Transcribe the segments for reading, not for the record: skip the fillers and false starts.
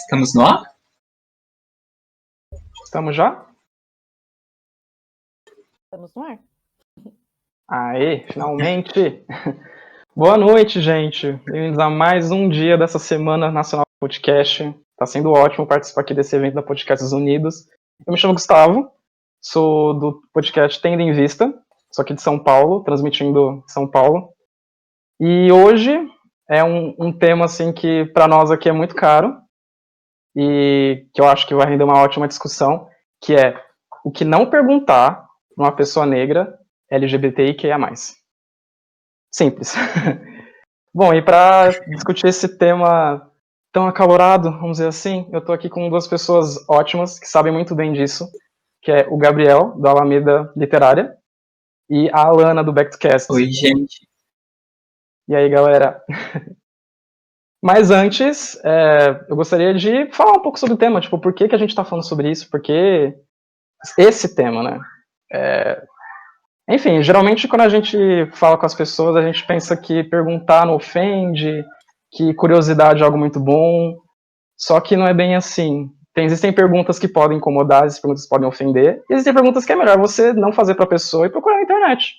Estamos no ar? Estamos já? Estamos no ar. Aê, finalmente! Boa noite, gente. Bem-vindos a mais um dia dessa Semana Nacional do Podcast. Tá sendo ótimo participar aqui desse evento da Podcasts Unidos. Eu me chamo Gustavo, sou do podcast Tendo em Vista, sou aqui de São Paulo, transmitindo São Paulo. E hoje é um tema assim que para nós aqui é muito caro e que eu acho que vai render uma ótima discussão, que é o que não perguntar para uma pessoa negra LGBTIQIA+. Simples. Bom, e para discutir esse tema tão acalorado, vamos dizer assim, eu estou aqui com duas pessoas ótimas que sabem muito bem disso, que é o Gabriel, da Alameda Literária, e a Alana, do Back2Cast. Oi, gente. E aí, galera? Mas antes, eu gostaria de falar um pouco sobre o tema, tipo, por que a gente está falando sobre isso, porque esse tema, né? Enfim, geralmente quando a gente fala com as pessoas, a gente pensa que perguntar não ofende, que curiosidade é algo muito bom, só que não é bem assim. Existem perguntas que podem incomodar, existem perguntas que podem ofender, e existem perguntas que é melhor você não fazer para a pessoa e procurar na internet.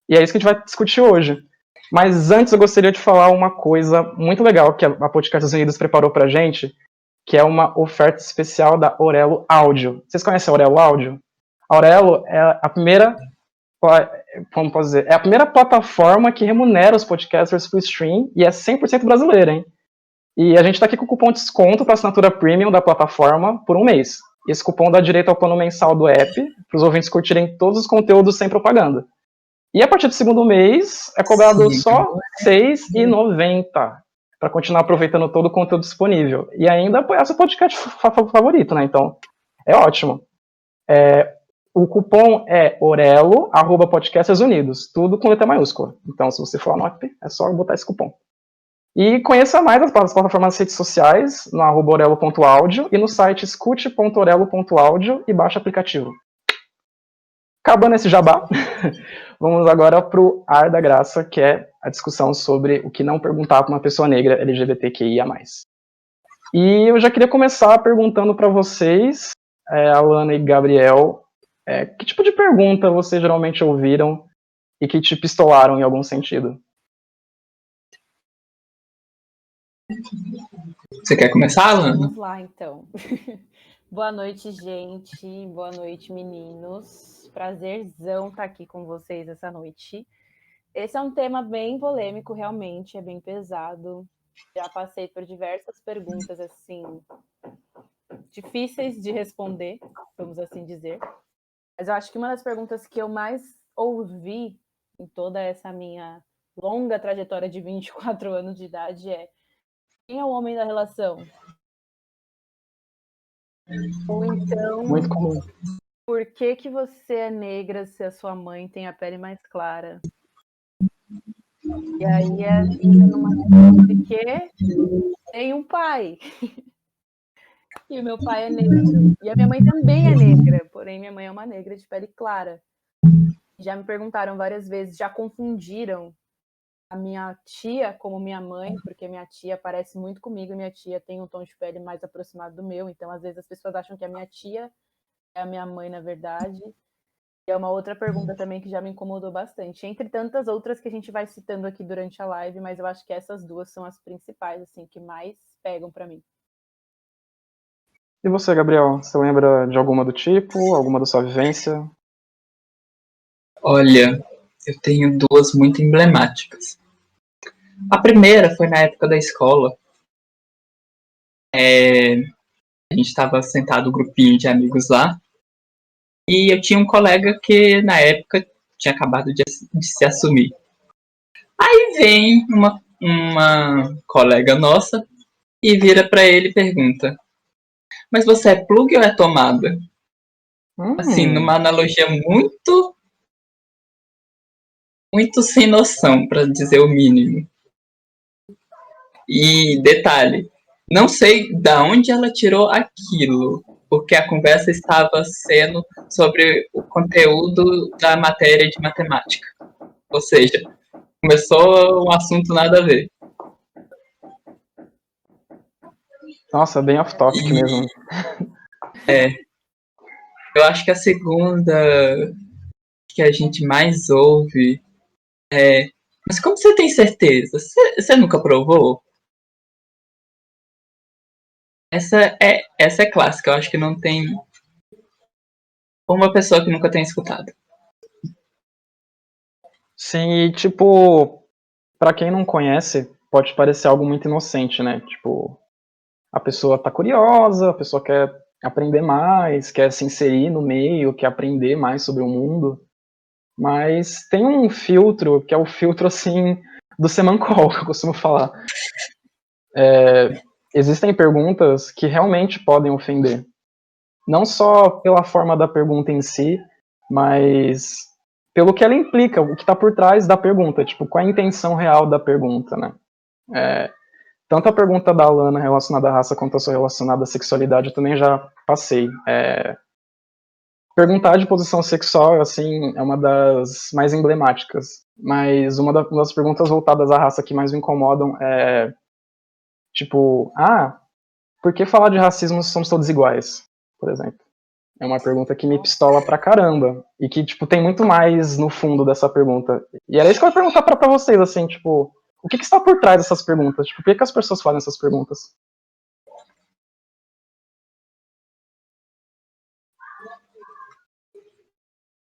E é isso que a gente vai discutir hoje. Mas antes eu gostaria de falar uma coisa muito legal que a Podcasts Unidos preparou pra gente, que é uma oferta especial da Aurelo Áudio. Vocês conhecem a Aurelo Áudio? A Aurelo é a primeira, como posso dizer, é a primeira plataforma que remunera os podcasters por stream e é 100% brasileira, hein? E a gente está aqui com o cupom de desconto para assinatura premium da plataforma por um mês. Esse cupom dá direito ao plano mensal do app, para os ouvintes curtirem todos os conteúdos sem propaganda. E a partir do segundo mês é cobrado só R$ 6,90 para continuar aproveitando todo o conteúdo disponível. E ainda apoiar seu podcast favorito, né? Então, é ótimo. O cupom é Orelo, @Podcasts Unidos, tudo com letra maiúscula. Então, se você for no app, é só botar esse cupom. E conheça mais as plataformas das redes sociais, no @orelo.audio e no site escute.orelo.audio e baixe o aplicativo. Acabando esse jabá, vamos agora para o ar da graça, que é a discussão sobre o que não perguntar para uma pessoa negra LGBTQIA+. E eu já queria começar perguntando para vocês, Alana e Gabriel, que tipo de pergunta vocês geralmente ouviram e que te pistolaram em algum sentido? Você quer começar, Alana? Vamos lá, então. Boa noite, gente. Boa noite, meninos. Prazerzão estar aqui com vocês essa noite. Esse é um tema bem polêmico, realmente, é bem pesado. Já passei por diversas perguntas, assim, difíceis de responder, vamos assim dizer. Mas eu acho que uma das perguntas que eu mais ouvi em toda essa minha longa trajetória de 24 anos de idade é: quem é o homem da relação? Ou então, muito comum. Por que você é negra se a sua mãe tem a pele mais clara? E aí entra numa questão de que tem um pai. E o meu pai é negro. E a minha mãe também é negra, porém minha mãe é uma negra de pele clara. Já me perguntaram várias vezes, já confundiram a minha tia como minha mãe, porque minha tia parece muito comigo e minha tia tem um tom de pele mais aproximado do meu, então às vezes as pessoas acham que a minha tia é a minha mãe, na verdade. E é uma outra pergunta também que já me incomodou bastante, entre tantas outras que a gente vai citando aqui durante a live, mas eu acho que essas duas são as principais, assim, que mais pegam para mim. E você, Gabriel, você lembra de alguma do tipo, alguma da sua vivência? Olha, eu tenho duas muito emblemáticas. A primeira foi na época da escola. A gente estava sentado, um grupinho de amigos lá, e eu tinha um colega que, na época, tinha acabado de se assumir. Aí vem uma colega nossa e vira para ele e pergunta: mas você é plug ou é tomada? Assim, numa analogia muito sem noção, para dizer o mínimo. E detalhe, não sei da onde ela tirou aquilo, porque a conversa estava sendo sobre o conteúdo da matéria de matemática. Ou seja, começou um assunto nada a ver. Nossa, bem off-topic mesmo. Eu acho que a segunda que a gente mais ouve é: mas como você tem certeza? Você nunca provou? Essa é clássica, eu acho que não tem uma pessoa que nunca tenha escutado. Sim, e tipo, pra quem não conhece, pode parecer algo muito inocente, né? Tipo, a pessoa tá curiosa, a pessoa quer aprender mais, quer se inserir no meio, quer aprender mais sobre o mundo. Mas tem um filtro, que é o filtro, assim, do Semancol, que eu costumo falar. Existem perguntas que realmente podem ofender. Não só pela forma da pergunta em si, mas pelo que ela implica, o que está por trás da pergunta, tipo, qual é a intenção real da pergunta, né? Tanto a pergunta da Alana relacionada à raça quanto a sua relacionada à sexualidade eu também já passei. Perguntar de posição sexual, assim, é uma das mais emblemáticas, mas uma das perguntas voltadas à raça que mais me incomodam é, tipo, por que falar de racismo se somos todos iguais, por exemplo? É uma pergunta que me pistola pra caramba. E que, tipo, tem muito mais no fundo dessa pergunta. E era isso que eu ia perguntar pra vocês, assim, tipo, o que está por trás dessas perguntas? Tipo, por que as pessoas fazem essas perguntas?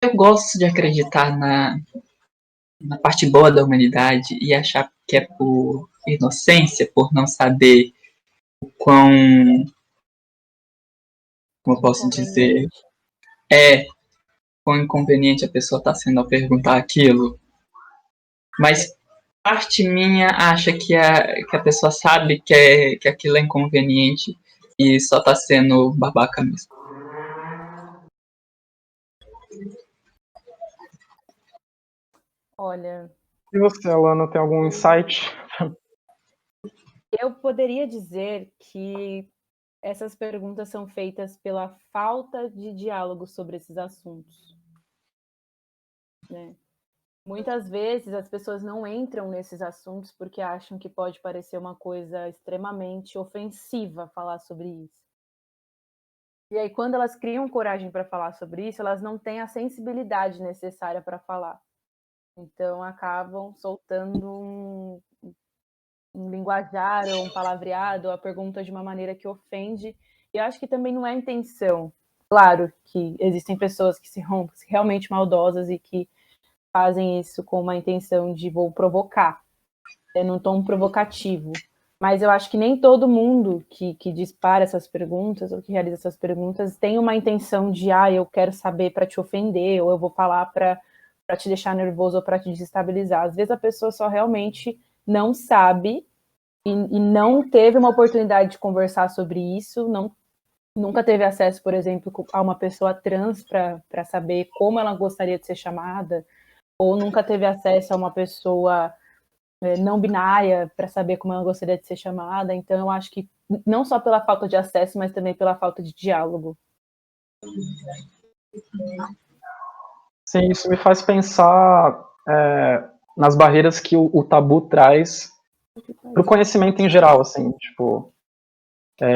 Eu gosto de acreditar na parte boa da humanidade e achar que é por inocência, por não saber o quão, como eu posso dizer, Inconveniente. quão inconveniente a pessoa está sendo ao perguntar aquilo. Mas parte minha acha que a pessoa sabe que aquilo é inconveniente e só está sendo babaca mesmo. Olha, E você, Alana, tem algum insight? eu poderia dizer que essas perguntas são feitas pela falta de diálogo sobre esses assuntos, né? Muitas vezes as pessoas não entram nesses assuntos porque acham que pode parecer uma coisa extremamente ofensiva falar sobre isso. E aí, quando elas criam coragem para falar sobre isso, elas não têm a sensibilidade necessária para falar. Então, acabam soltando um linguajar ou um palavreado, a pergunta de uma maneira que ofende. E eu acho que também não é intenção. Claro que existem pessoas que se rompem realmente maldosas e que fazem isso com uma intenção de vou provocar, num tom provocativo. Mas eu acho que nem todo mundo que dispara essas perguntas ou que realiza essas perguntas tem uma intenção de, eu quero saber para te ofender, ou eu vou falar para te deixar nervoso ou para te desestabilizar. Às vezes a pessoa só realmente não sabe e não teve uma oportunidade de conversar sobre isso, nunca teve acesso, por exemplo, a uma pessoa trans para saber como ela gostaria de ser chamada, ou nunca teve acesso a uma pessoa não binária para saber como ela gostaria de ser chamada. Então, eu acho que não só pela falta de acesso, mas também pela falta de diálogo. Sim, isso me faz pensar nas barreiras que o tabu traz para o conhecimento em geral, assim, tipo,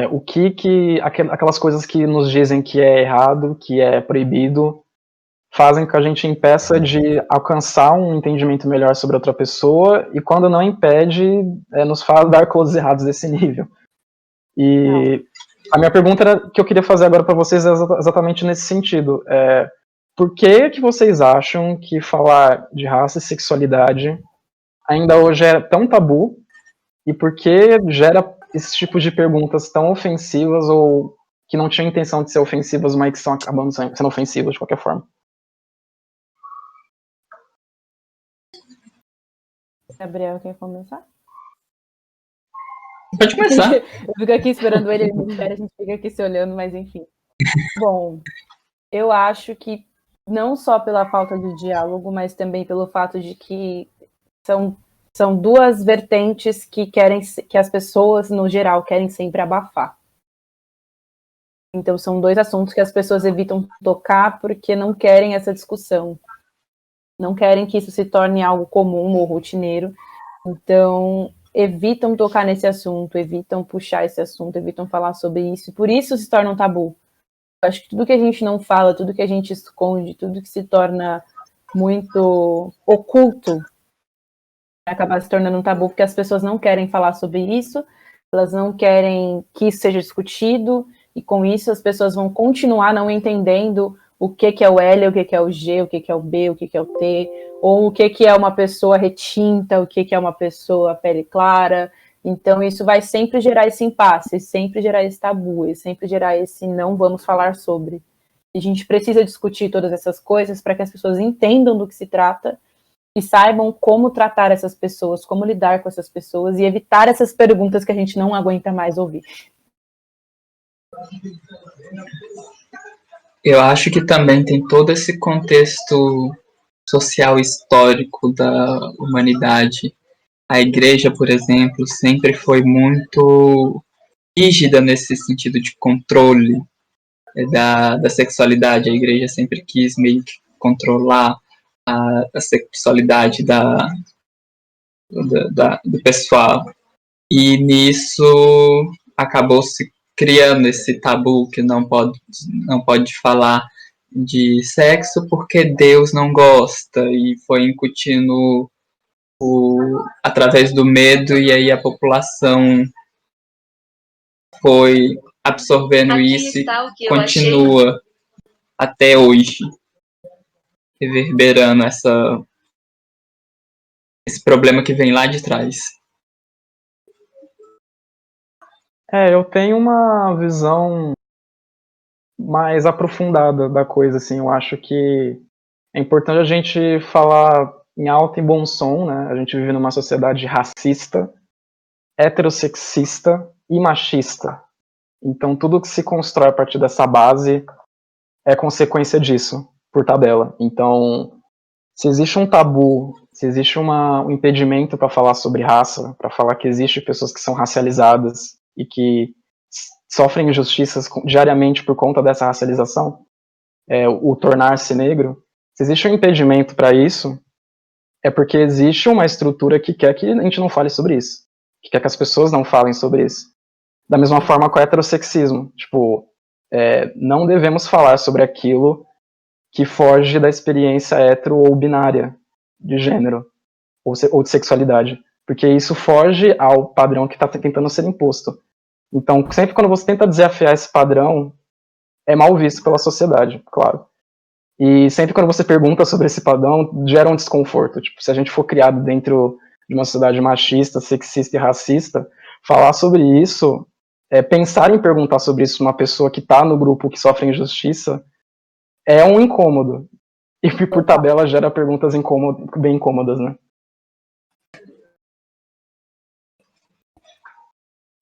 o que aquelas coisas que nos dizem que é errado, que é proibido, fazem com que a gente impeça de alcançar um entendimento melhor sobre outra pessoa, e quando não impede, nos faz dar coisas erradas desse nível. E a minha pergunta que eu queria fazer agora para vocês é exatamente nesse sentido. Por que vocês acham que falar de raça e sexualidade ainda hoje é tão tabu, e por que gera esse tipo de perguntas tão ofensivas, ou que não tinham intenção de ser ofensivas, mas que estão acabando sendo ofensivas de qualquer forma? Gabriel, quer começar? Pode começar. Eu fico aqui esperando ele me espera, a gente fica aqui se olhando, mas enfim. Bom, eu acho que não só pela falta de diálogo, mas também pelo fato de que são duas vertentes que as pessoas, no geral, querem sempre abafar. Então, são dois assuntos que as pessoas evitam tocar porque não querem essa discussão. Não querem que isso se torne algo comum ou rotineiro. Então, evitam tocar nesse assunto, evitam puxar esse assunto, evitam falar sobre isso, e por isso se torna um tabu. Eu acho que tudo que a gente não fala, tudo que a gente esconde, tudo que se torna muito oculto, acaba se tornando um tabu, porque as pessoas não querem falar sobre isso, elas não querem que isso seja discutido, e com isso as pessoas vão continuar não entendendo o que é o L, o que é o G, o que é o B, o que é o T, ou o que é uma pessoa retinta, o que é uma pessoa pele clara. Então isso vai sempre gerar esse impasse, sempre gerar esse tabu, e sempre gerar esse não vamos falar sobre. E a gente precisa discutir todas essas coisas para que as pessoas entendam do que se trata e saibam como tratar essas pessoas, como lidar com essas pessoas e evitar essas perguntas que a gente não aguenta mais ouvir. Eu acho que também tem todo esse contexto social histórico da humanidade. A igreja, por exemplo, sempre foi muito rígida nesse sentido de controle da sexualidade. A igreja sempre quis meio que controlar a sexualidade do pessoal. E nisso acabou se criando esse tabu que não pode falar de sexo porque Deus não gosta, e foi incutindo através do medo, e aí a população foi absorvendo Aqui isso está o e que eu continua até hoje, reverberando esse problema que vem lá de trás. Eu tenho uma visão mais aprofundada da coisa, assim. Eu acho que é importante a gente falar em alto e bom som, né? A gente vive numa sociedade racista, heterossexista e machista. Então, tudo que se constrói a partir dessa base é consequência disso, por tabela. Então, se existe um tabu, se existe um impedimento para falar sobre raça, para falar que existe pessoas que são racializadas e que sofrem injustiças diariamente por conta dessa racialização, o tornar-se negro, se existe um impedimento para isso, é porque existe uma estrutura que quer que a gente não fale sobre isso, que quer que as pessoas não falem sobre isso. Da mesma forma com o heterossexismo. Tipo, não devemos falar sobre aquilo que foge da experiência hetero ou binária de gênero ou de sexualidade, porque isso foge ao padrão que está tentando ser imposto. Então, sempre quando você tenta desafiar esse padrão, é mal visto pela sociedade, claro. E sempre quando você pergunta sobre esse padrão, gera um desconforto. Tipo, se a gente for criado dentro de uma sociedade machista, sexista e racista, falar sobre isso, pensar em perguntar sobre isso uma pessoa que está no grupo que sofre injustiça, é um incômodo. E por tabela gera perguntas bem incômodas, né?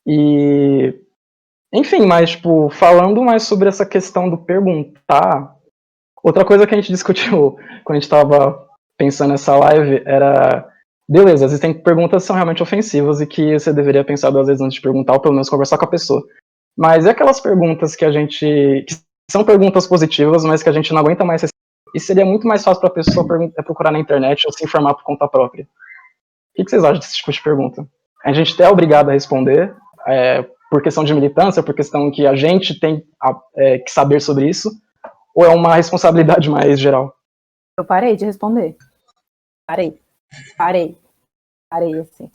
E, enfim, mas, tipo, falando mais sobre essa questão do perguntar, outra coisa que a gente discutiu quando a gente estava pensando nessa live era, beleza, existem perguntas que são realmente ofensivas e que você deveria pensar 2 vezes antes de perguntar, ou pelo menos conversar com a pessoa. Mas é aquelas perguntas que são perguntas positivas, mas que a gente não aguenta mais receber, e seria muito mais fácil para a pessoa procurar na internet ou se informar por conta própria. O que vocês acham desse tipo de pergunta? A gente é obrigado a responder, por questão de militância, por questão que a gente tem que saber sobre isso, ou é uma responsabilidade mais geral? Eu parei de responder. Parei, assim.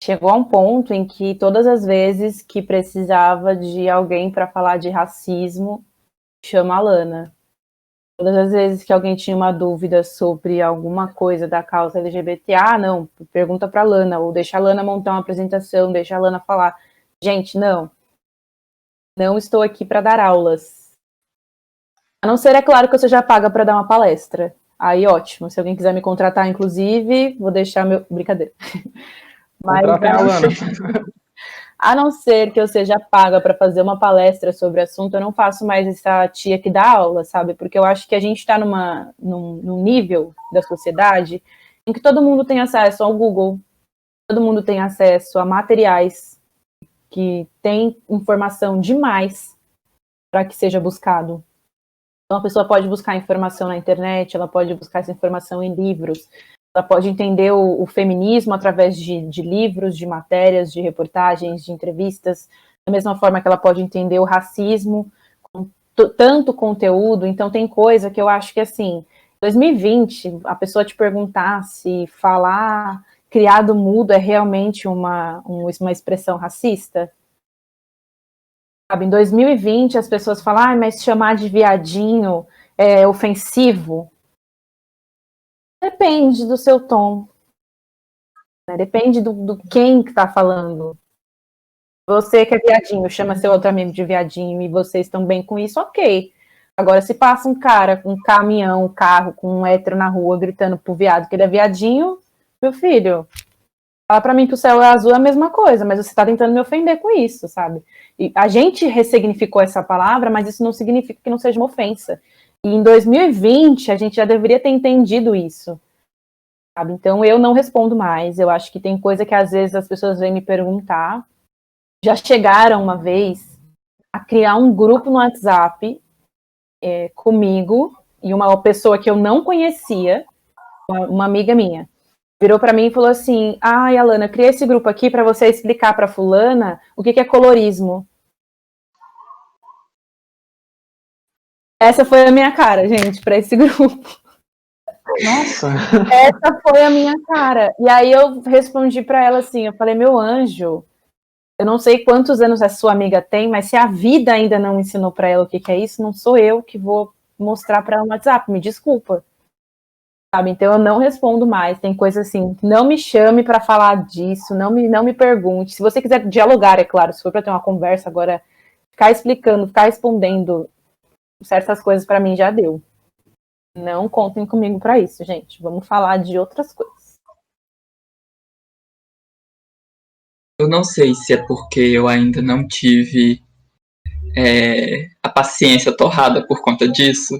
Chegou a um ponto em que todas as vezes que precisava de alguém para falar de racismo, chama a Lana. Todas as vezes que alguém tinha uma dúvida sobre alguma coisa da causa LGBT, não, pergunta para a Lana, ou deixa a Lana montar uma apresentação, deixa a Lana falar. Gente, não estou aqui para dar aulas. A não ser, é claro, que eu seja paga para dar uma palestra. Aí, ótimo. Se alguém quiser me contratar, inclusive, vou deixar meu... Brincadeira. Mas, contratem a Lana. A não ser que eu seja paga para fazer uma palestra sobre o assunto, eu não faço mais essa tia que dá aula, sabe? Porque eu acho que a gente está num nível da sociedade em que todo mundo tem acesso ao Google, todo mundo tem acesso a materiais que tem informação demais para que seja buscado. Então, a pessoa pode buscar informação na internet, ela pode buscar essa informação em livros. Ela pode entender o feminismo através de livros, de matérias, de reportagens, de entrevistas, da mesma forma que ela pode entender o racismo, com tanto conteúdo. Então, tem coisa que eu acho que, assim, 2020, a pessoa te perguntar se falar criado mudo é realmente uma expressão racista. Sabe, em 2020, as pessoas falam, mas chamar de viadinho é ofensivo. Depende do seu tom. Né? Depende do quem que tá falando. Você que é viadinho, chama seu outro amigo de viadinho e vocês estão bem com isso, ok. Agora, se passa um cara com um caminhão, um carro, com um hétero na rua gritando pro viado que ele é viadinho, meu filho, fala pra mim que o céu é azul é a mesma coisa, mas você tá tentando me ofender com isso, sabe? E a gente ressignificou essa palavra, mas isso não significa que não seja uma ofensa. E em 2020, a gente já deveria ter entendido isso. Sabe? Então, eu não respondo mais. Eu acho que tem coisa que às vezes as pessoas vêm me perguntar. Já chegaram uma vez a criar um grupo no WhatsApp comigo e uma pessoa que eu não conhecia, uma amiga minha, virou para mim e falou assim: ai, Alana, criei esse grupo aqui para você explicar para fulana o que é colorismo. Essa foi a minha cara, gente, para esse grupo. Nossa! Essa foi a minha cara. E aí eu respondi para ela assim, eu falei, meu anjo, eu não sei quantos anos a sua amiga tem, mas se a vida ainda não ensinou para ela o que é isso, não sou eu que vou mostrar para ela no WhatsApp, me desculpa. Sabe? Então eu não respondo mais. Tem coisa assim, não me chame para falar disso, não me pergunte. Se você quiser dialogar, é claro, se for para ter uma conversa agora, ficar explicando, ficar respondendo certas coisas para mim já deu. Não contem comigo para isso, gente. Vamos falar de outras coisas. Eu não sei se é porque eu ainda não tive a paciência torrada por conta disso,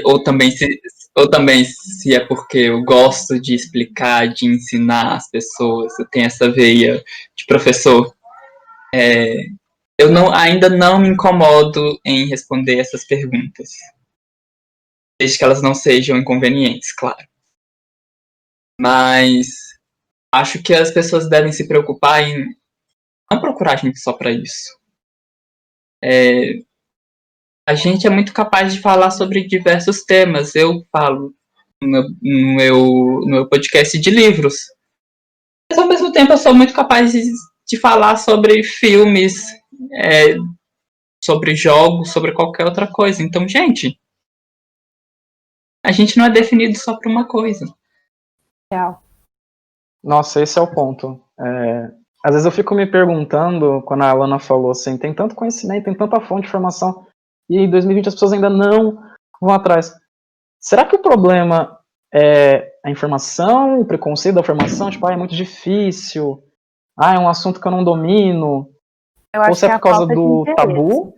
ou também se é porque eu gosto de explicar, de ensinar as pessoas, eu tenho essa veia de professor. Eu ainda não me incomodo em responder essas perguntas, desde que elas não sejam inconvenientes, claro. Mas acho que as pessoas devem se preocupar em não procurar a gente só para isso. A gente é muito capaz de falar sobre diversos temas. Eu falo no meu podcast de livros. Mas ao mesmo tempo eu sou muito capaz de falar sobre filmes, sobre jogos, sobre qualquer outra coisa. Então, gente, a gente não é definido só por uma coisa. Real. Nossa, esse é o ponto. Às vezes eu fico me perguntando, quando a Alana falou assim, tem tanto conhecimento, tem tanta fonte de informação, e em 2020 as pessoas ainda não vão atrás. Será que o problema é a informação, o preconceito da informação? Tipo, é muito difícil, é um assunto que eu não domino. Eu Ou acho se é que é por causa a falta de do interesse. tabu?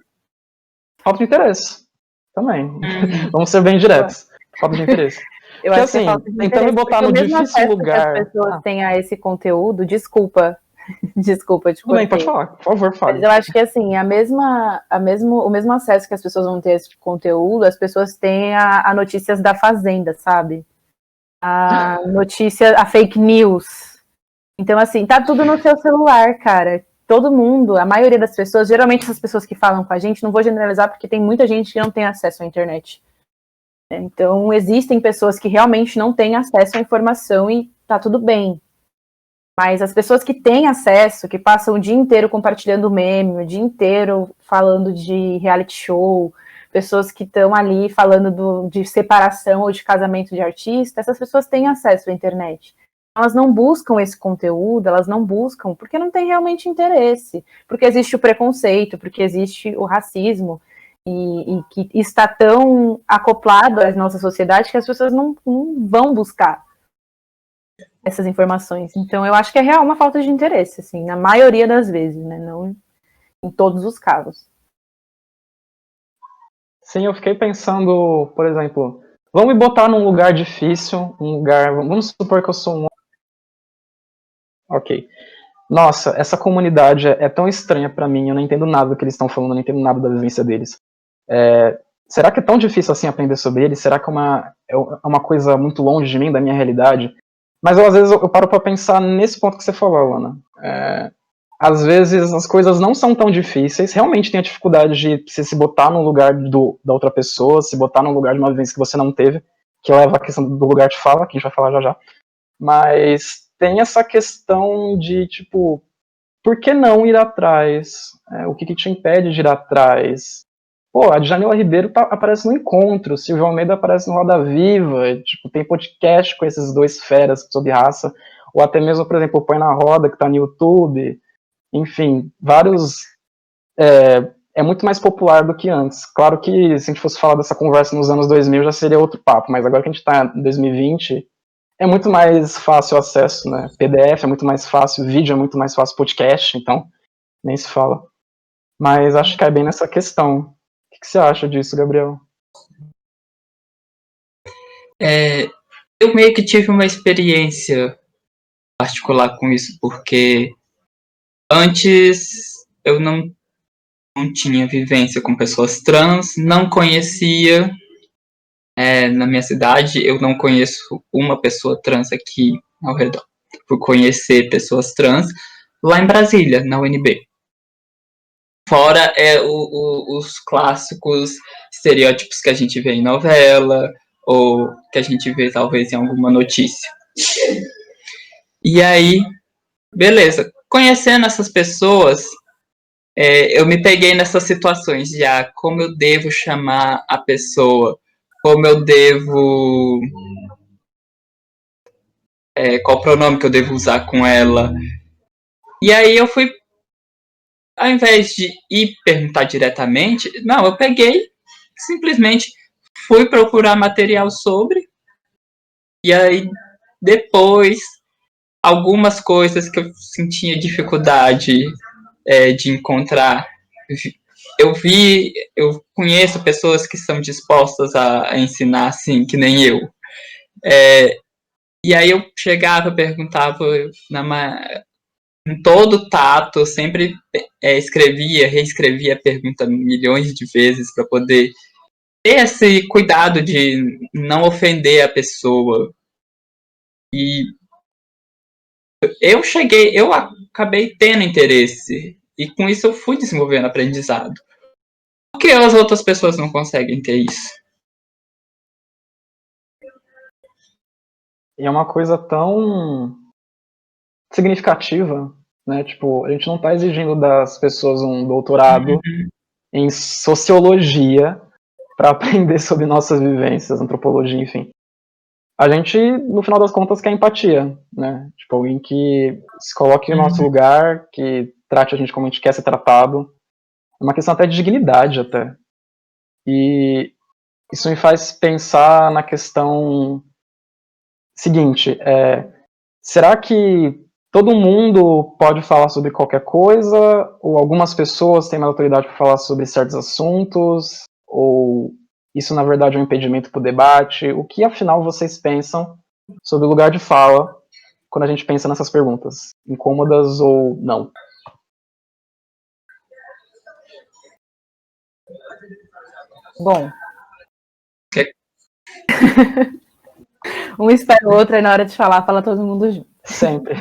Falta de interesse. Também. Vamos ser bem diretos. Falta de interesse. Eu Porque acho que é assim, falta de tentando me interesse, botar porque no o mesmo difícil acesso lugar. que as pessoas têm a esse conteúdo, desculpa, desculpa, te Tudo bem, pode cortei. falar, por favor, fale. Mas eu acho que assim, o mesmo acesso que as pessoas vão ter a esse conteúdo, as pessoas têm a notícias da Fazenda, sabe? A notícia, a fake news. Então, assim, tá tudo no seu celular, cara. Todo mundo, a maioria das pessoas, geralmente essas pessoas que falam com a gente, não vou generalizar porque tem muita gente que não tem acesso à internet. Então, existem pessoas que realmente não têm acesso à informação e tá tudo bem. Mas as pessoas que têm acesso, que passam o dia inteiro compartilhando meme, o dia inteiro falando de reality show, pessoas que estão ali falando de separação ou de casamento de artista, essas pessoas têm acesso à internet. Elas não buscam esse conteúdo, elas não buscam porque não tem realmente interesse, porque existe o preconceito, porque existe o racismo, e que está tão acoplado à nossa sociedade que as pessoas não vão buscar essas informações. Então, eu acho que é real uma falta de interesse, assim, na maioria das vezes, né? Não em todos os casos. Sim, eu fiquei pensando, por exemplo, vamos me botar num lugar difícil, vamos supor que eu sou um... Ok. Nossa, essa comunidade é tão estranha pra mim, eu não entendo nada do que eles estão falando, eu não entendo nada da vivência deles. será que é tão difícil assim aprender sobre ele? Será que é uma coisa muito longe de mim, da minha realidade? Mas às vezes eu paro para pensar nesse ponto que você falou, Alana. Às vezes as coisas não são tão difíceis, realmente tem a dificuldade de você se botar no lugar da outra pessoa, se botar no lugar de uma vivência que você não teve, que leva a questão do lugar de fala, que a gente vai falar já já. Mas tem essa questão de, tipo, por que não ir atrás? O que te impede de ir atrás? Pô, a Djamila Ribeiro aparece no Encontro, o Silvio Almeida aparece no Roda Viva, tipo, tem podcast com esses dois feras sobre raça, ou até mesmo, por exemplo, o Põe na Roda, que tá no YouTube. Enfim, vários. É muito mais popular do que antes. Claro que se a gente fosse falar dessa conversa nos anos 2000 já seria outro papo, mas agora que a gente está em 2020, é muito mais fácil o acesso, né? PDF é muito mais fácil, vídeo é muito mais fácil, podcast, então nem se fala. Mas acho que cai bem nessa questão. O que você acha disso, Gabriel? Eu meio que tive uma experiência particular com isso, porque antes eu não tinha vivência com pessoas trans, não conhecia, na minha cidade, eu não conheço uma pessoa trans aqui ao redor. Por conhecer pessoas trans lá em Brasília, na UNB. Fora os clássicos estereótipos que a gente vê em novela, ou que a gente vê talvez em alguma notícia. E aí, beleza. Conhecendo essas pessoas, eu me peguei nessas situações de como eu devo chamar a pessoa, como eu devo... qual pronome que eu devo usar com ela. E aí eu fui, ao invés de ir perguntar diretamente, não, eu peguei, simplesmente fui procurar material sobre, e aí depois, algumas coisas que eu sentia dificuldade de encontrar, eu conheço pessoas que são dispostas a ensinar assim, que nem eu. E aí eu chegava, perguntava com todo tato, eu sempre reescrevia a pergunta milhões de vezes para poder ter esse cuidado de não ofender a pessoa. E eu acabei tendo interesse, e com isso eu fui desenvolvendo aprendizado. Por que as outras pessoas não conseguem ter isso? E é uma coisa tão significativa, né? Tipo, a gente não está exigindo das pessoas um doutorado em sociologia para aprender sobre nossas vivências, antropologia, enfim. A gente, no final das contas, quer empatia, né? Tipo, alguém que se coloque no nosso lugar, que trate a gente como a gente quer ser tratado. É uma questão até de dignidade, até. E isso me faz pensar na questão seguinte, será que todo mundo pode falar sobre qualquer coisa, ou algumas pessoas têm mais autoridade para falar sobre certos assuntos, ou isso na verdade é um impedimento para o debate? O que afinal vocês pensam sobre o lugar de fala quando a gente pensa nessas perguntas, incômodas ou não? Bom, um espera o outro, e na hora de falar, fala todo mundo junto. Sempre.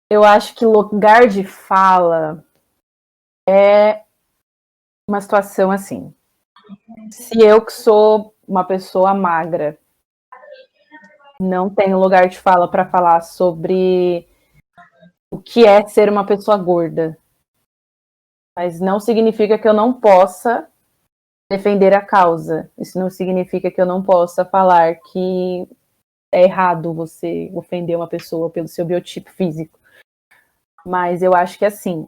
Eu acho que lugar de fala é uma situação assim. Se eu, que sou uma pessoa magra, não tenho lugar de fala para falar sobre o que é ser uma pessoa gorda, mas não significa que eu não possa defender a causa. Isso não significa que eu não possa falar que é errado você ofender uma pessoa pelo seu biotipo físico. Mas eu acho que assim,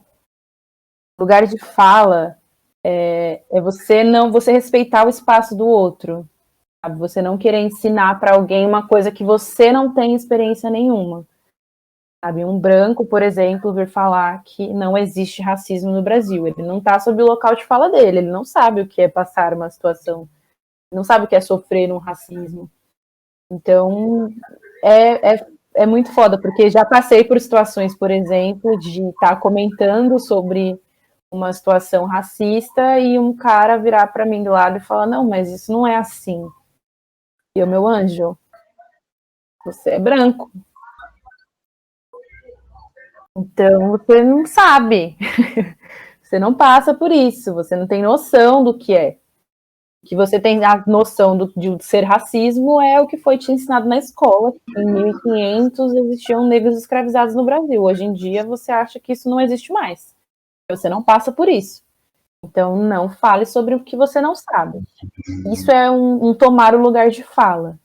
lugar de fala é você respeitar o espaço do outro, sabe? Você não querer ensinar para alguém uma coisa que você não tem experiência nenhuma. Sabe? Um branco, por exemplo, vir falar que não existe racismo no Brasil. Ele não está sob o local de fala dele, ele não sabe o que é passar uma situação, não sabe o que é sofrer um racismo. Então, é muito foda, porque já passei por situações, por exemplo, de estar comentando sobre uma situação racista e um cara virar para mim do lado e falar, não, mas isso não é assim. E o meu anjo, você é branco. Então você não sabe. Você não passa por isso, você não tem noção do que é. O que você tem a noção de ser racismo é o que foi te ensinado na escola. Em 1500 existiam negros escravizados no Brasil. Hoje em dia você acha que isso não existe mais. Você não passa por isso. Então não fale sobre o que você não sabe. Isso é um tomar o lugar de fala.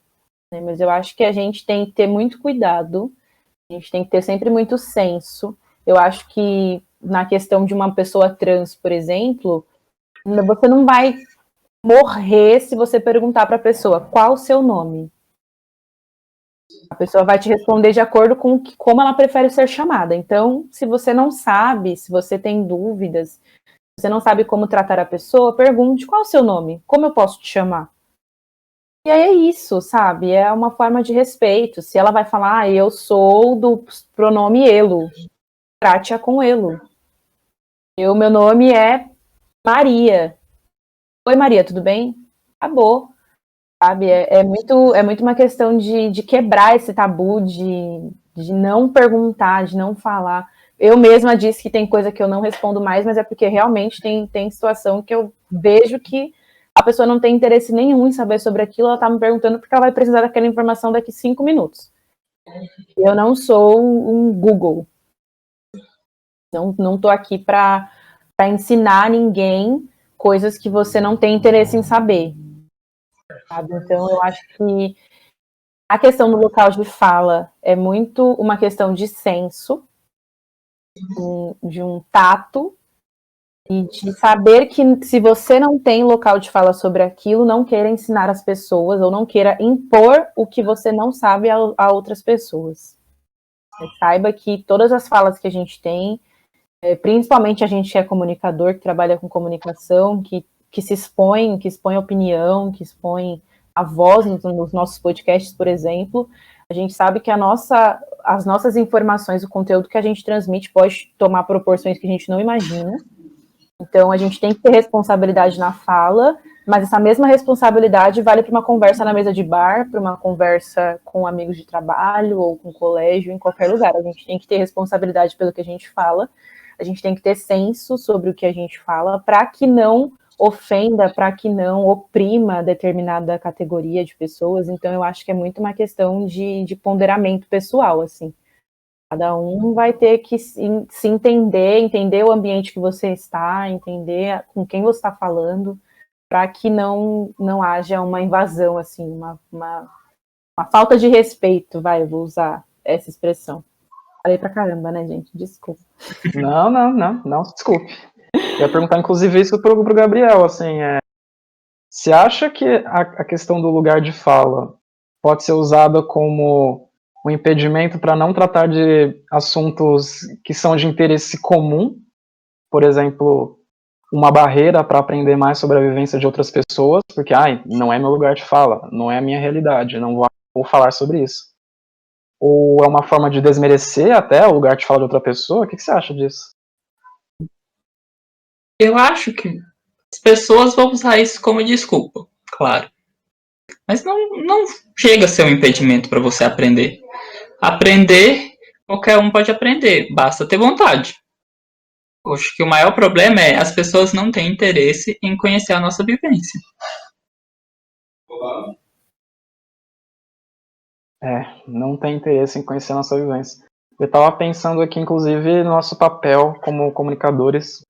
Né? Mas eu acho que a gente tem que ter muito cuidado, a gente tem que ter sempre muito senso. Eu acho que na questão de uma pessoa trans, por exemplo, você não vai morrer se você perguntar para a pessoa qual o seu nome. A pessoa vai te responder de acordo com como ela prefere ser chamada. Então, se você não sabe, se você tem dúvidas, se você não sabe como tratar a pessoa, pergunte qual o seu nome, como eu posso te chamar? E aí é isso, sabe? É uma forma de respeito. Se ela vai falar, eu sou do pronome elo, trate-a com elo. Meu nome é Maria. Oi, Maria, tudo bem? Acabou. Sabe? É muito uma questão de quebrar esse tabu, de não perguntar, de não falar. Eu mesma disse que tem coisa que eu não respondo mais, mas é porque realmente tem situação que eu vejo que a pessoa não tem interesse nenhum em saber sobre aquilo, ela tá me perguntando porque ela vai precisar daquela informação daqui 5 minutos. Eu não sou um Google. Não tô aqui para ensinar ninguém coisas que você não tem interesse em saber. Sabe? Então, eu acho que a questão do local de fala é muito uma questão de senso, de um tato, e de saber que se você não tem local de fala sobre aquilo, não queira ensinar as pessoas, ou não queira impor o que você não sabe a outras pessoas. Saiba que todas as falas que a gente tem, principalmente a gente que é comunicador, que trabalha com comunicação, que se expõe, que expõe opinião, que expõe a voz nos nossos podcasts, por exemplo, a gente sabe que as nossas informações, o conteúdo que a gente transmite pode tomar proporções que a gente não imagina. Então, a gente tem que ter responsabilidade na fala, mas essa mesma responsabilidade vale para uma conversa na mesa de bar, para uma conversa com amigos de trabalho ou com colégio, em qualquer lugar. A gente tem que ter responsabilidade pelo que a gente fala, a gente tem que ter senso sobre o que a gente fala, para que não ofenda, para que não oprima determinada categoria de pessoas. Então, eu acho que é muito uma questão de ponderamento pessoal, assim. Cada um vai ter que se entender o ambiente que você está, entender com quem você está falando, para que não haja uma invasão, assim, uma falta de respeito, eu vou usar essa expressão. Falei pra caramba, né, gente? Desculpa. Não, desculpe. Eu ia perguntar, inclusive, isso pro Gabriel, assim, você acha que a questão do lugar de fala pode ser usada como um impedimento para não tratar de assuntos que são de interesse comum, por exemplo, uma barreira para aprender mais sobre a vivência de outras pessoas, porque não é meu lugar de fala, não é a minha realidade, não vou falar sobre isso. Ou é uma forma de desmerecer até o lugar de fala de outra pessoa? O que você acha disso? Eu acho que as pessoas vão usar isso como desculpa, claro. Mas não chega a ser um impedimento para você aprender. Aprender, qualquer um pode aprender, basta ter vontade. Acho que o maior problema é as pessoas não têm interesse em conhecer a nossa vivência. Não tem interesse em conhecer a nossa vivência. Eu estava pensando aqui, inclusive, no nosso papel como comunicadores,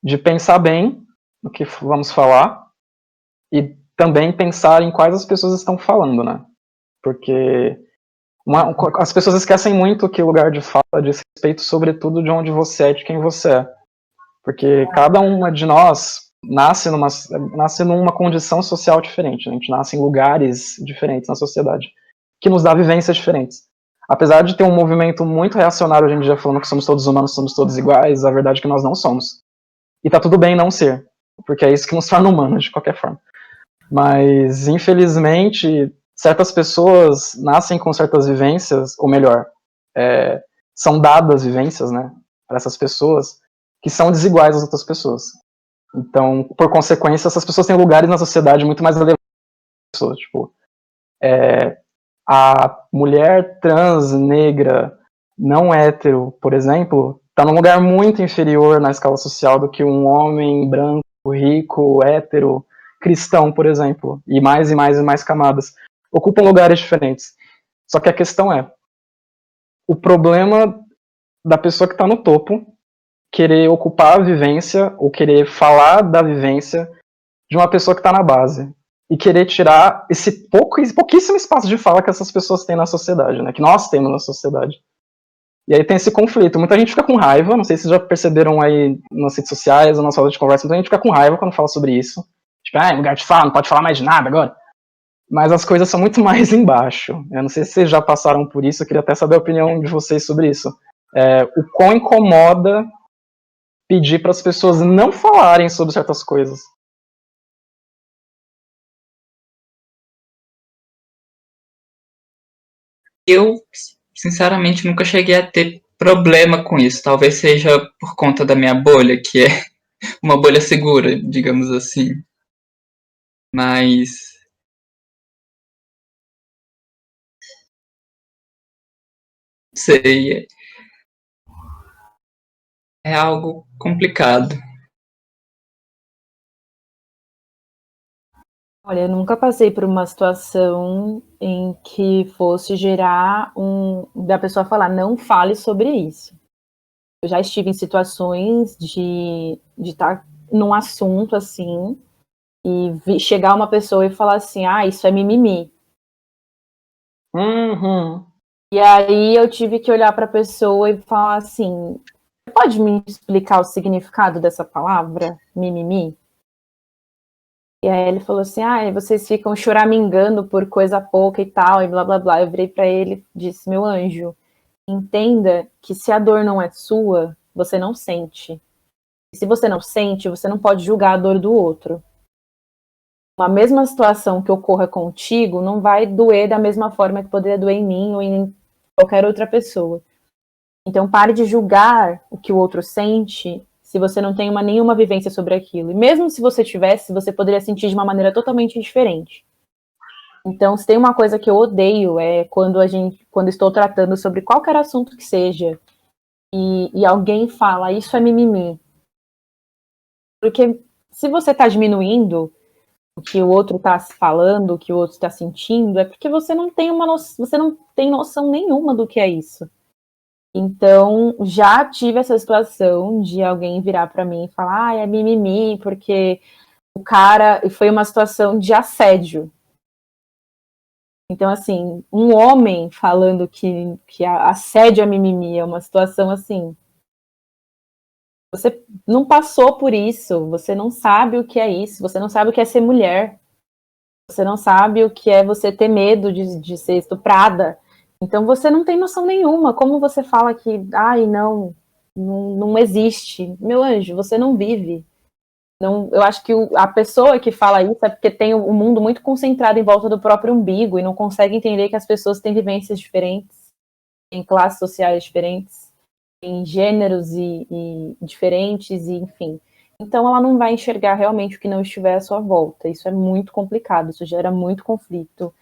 de pensar bem no que vamos falar e também pensar em quais as pessoas estão falando, né? Porque as pessoas esquecem muito que o lugar de fala diz respeito, sobretudo, de onde você é, de quem você é. Porque cada uma de nós nasce numa condição social diferente. A gente nasce em lugares diferentes na sociedade, que nos dá vivências diferentes. Apesar de ter um movimento muito reacionário hoje em dia falando que somos todos humanos, somos todos iguais, a verdade é que nós não somos. E tá tudo bem não ser, porque é isso que nos torna humanos, de qualquer forma. Mas, infelizmente, certas pessoas nascem com certas vivências, ou melhor, são dadas vivências, né, para essas pessoas, que são desiguais às outras pessoas. Então, por consequência, essas pessoas têm lugares na sociedade muito mais elevados. Tipo, a mulher trans, negra, não hétero, por exemplo, está num lugar muito inferior na escala social do que um homem branco, rico, hétero, cristão, por exemplo, e mais camadas. Ocupam lugares diferentes. Só que a questão é, o problema da pessoa que está no topo querer ocupar a vivência ou querer falar da vivência de uma pessoa que está na base e querer tirar esse pouquíssimo espaço de fala que essas pessoas têm na sociedade, né? Que nós temos na sociedade. E aí tem esse conflito. Muita gente fica com raiva, não sei se vocês já perceberam aí nas redes sociais ou na sala de conversa, muita gente fica com raiva quando fala sobre isso. Tipo, lugar de fala, não pode falar mais de nada agora. Mas as coisas são muito mais embaixo. Eu não sei se vocês já passaram por isso, eu queria até saber a opinião de vocês sobre isso. O quão incomoda pedir para as pessoas não falarem sobre certas coisas. Eu, sinceramente, nunca cheguei a ter problema com isso. Talvez seja por conta da minha bolha, que é uma bolha segura, digamos assim. Mas sei, é algo complicado. Olha, eu nunca passei por uma situação em que fosse gerar da pessoa falar, não fale sobre isso. Eu já estive em situações de estar num assunto assim e chegar uma pessoa e falar assim, isso é mimimi. Uhum. E aí eu tive que olhar para a pessoa e falar assim, pode me explicar o significado dessa palavra, mimimi? E aí ele falou assim, vocês ficam choramingando por coisa pouca e tal, e blá blá blá. Eu virei para ele e disse, meu anjo, entenda que se a dor não é sua, você não sente. E se você não sente, você não pode julgar a dor do outro. A mesma situação que ocorra contigo não vai doer da mesma forma que poderia doer em mim ou em qualquer outra pessoa. Então pare de julgar o que o outro sente se você não tem nenhuma vivência sobre aquilo. E mesmo se você tivesse, você poderia sentir de uma maneira totalmente diferente. Então, se tem uma coisa que eu odeio é quando estou tratando sobre qualquer assunto que seja e alguém fala, isso é mimimi. Porque se você está diminuindo o que o outro está falando, o que o outro está sentindo, é porque você não tem você não tem noção nenhuma do que é isso. Então, já tive essa situação de alguém virar para mim e falar, é mimimi, porque o cara... Foi uma situação de assédio. Então, assim, um homem falando que assédio é mimimi é uma situação assim... Você não passou por isso, você não sabe o que é isso, você não sabe o que é ser mulher, você não sabe o que é você ter medo de ser estuprada. Então você não tem noção nenhuma. Como você fala que, não existe. Meu anjo, você não vive. Não, eu acho que a pessoa que fala isso é porque tem o mundo muito concentrado em volta do próprio umbigo e não consegue entender que as pessoas têm vivências diferentes, em classes sociais diferentes, em gêneros e diferentes, e enfim. Então ela não vai enxergar realmente o que não estiver à sua volta. Isso é muito complicado, isso gera muito conflito.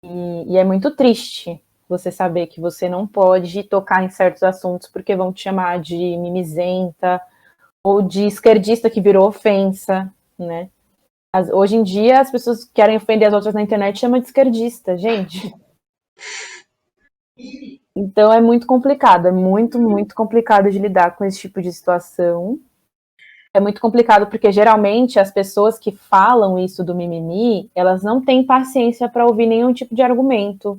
E é muito triste você saber que você não pode tocar em certos assuntos porque vão te chamar de mimizenta ou de esquerdista que virou ofensa, né? Hoje em dia as pessoas que querem ofender as outras na internet e chamam de esquerdista, gente. Então é muito complicado, é muito, muito complicado de lidar com esse tipo de situação. É muito complicado porque geralmente as pessoas que falam isso do mimimi, elas não têm paciência para ouvir nenhum tipo de argumento.